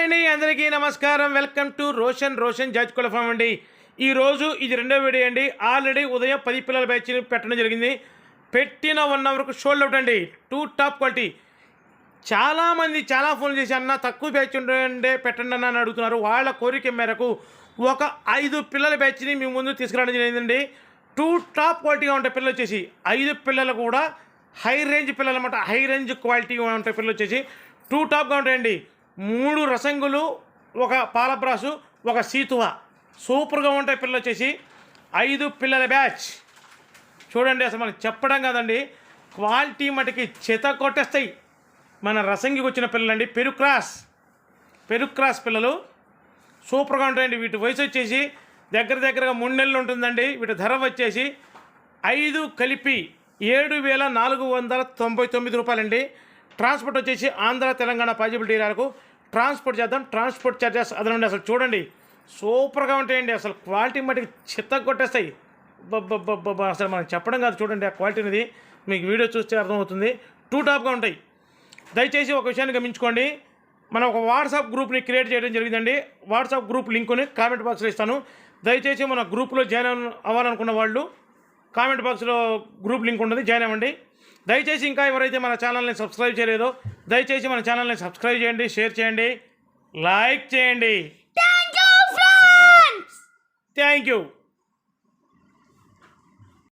అండి, అందరికీ నమస్కారం. వెల్కమ్ టు రోషన్ జాజికోళ్ళ ఫామ్ అండి. ఈరోజు ఇది రెండో వీడియో అండి. ఆల్రెడీ ఉదయం 10 పిల్లల బ్యాచ్ పెట్టడం జరిగింది. పెట్టిన 1 అవర్కు షోల్డ్ అవుట్ అండి. 2 టాప్ క్వాలిటీ. చాలామంది చాలా ఫోన్ చేసి అన్న తక్కువ బ్యాచ్ ఉండే పెట్టండి అన్న అని అడుగుతున్నారు. వాళ్ళ కోరిక మేరకు ఒక 5 పిల్లల బ్యాచ్ని మీ ముందు తీసుకురావడం జరిగిందండి. 2 టాప్ క్వాలిటీగా ఉంటాయి పిల్లలు వచ్చేసి. 5 పిల్లలు కూడా హై రేంజ్ పిల్లలు అన్నమాట. హై రేంజ్ క్వాలిటీగా ఉంటాయి పిల్లలు వచ్చేసి. 2 టాప్గా ఉంటాయండి. 3 రసంగులు, ఒక పాలబ్రాసు, ఒక సీతువ. సూపర్గా ఉంటాయి పిల్లలు వచ్చేసి. 5 పిల్లల బ్యాచ్ చూడండి. అసలు మనకి చెప్పడం కాదండి, క్వాలిటీ మటుకి చెత కొట్టేస్తాయి. మన రసంగికి వచ్చిన పిల్లలండి. పెరుగు క్రాస్ పిల్లలు సూపర్గా ఉంటాయండి. వీటి వయసు వచ్చేసి దగ్గరగా 3 నెలలు ఉంటుందండి. వీటి ధర వచ్చేసి 5 కలిపి 7,499 రూపాయలండి. ట్రాన్స్పోర్ట్ వచ్చేసి ఆంధ్ర తెలంగాణ పాజిబిలిటీ ఏరియాలకు ట్రాన్స్పోర్ట్ చేద్దాం. ట్రాన్స్పోర్ట్ ఛార్జెస్ అదనండి. అసలు చూడండి సూపర్గా ఉంటాయండి. అసలు క్వాలిటీ మటుకు చెత్త కొట్టేస్తాయి. అసలు మనం చెప్పడం కాదు, చూడండి ఆ క్వాలిటీ అనేది మీకు వీడియో చూస్తే అర్థమవుతుంది. 2 టాప్గా ఉంటాయి. దయచేసి ఒక విషయాన్ని గమనించుకోండి. మనం ఒక వాట్సాప్ గ్రూప్ని క్రియేట్ చేయడం జరిగిందండి. వాట్సాప్ గ్రూప్ లింకుని కామెంట్ బాక్స్లో ఇస్తాను. దయచేసి మన గ్రూప్లో జాయిన్ అవ్వాలనుకున్న వాళ్ళు కామెంట్ బాక్స్లో గ్రూప్ లింక్ ఉంటుంది, జాయిన్ అవ్వండి. దయచేసి ఇంకా ఎవరైతే మన ఛానల్ని సబ్స్క్రైబ్ చేయలేదో దయచేసి మన ఛానల్ని సబ్స్క్రైబ్ చేయండి, షేర్ చేయండి, లైక్ చేయండి. Thank you.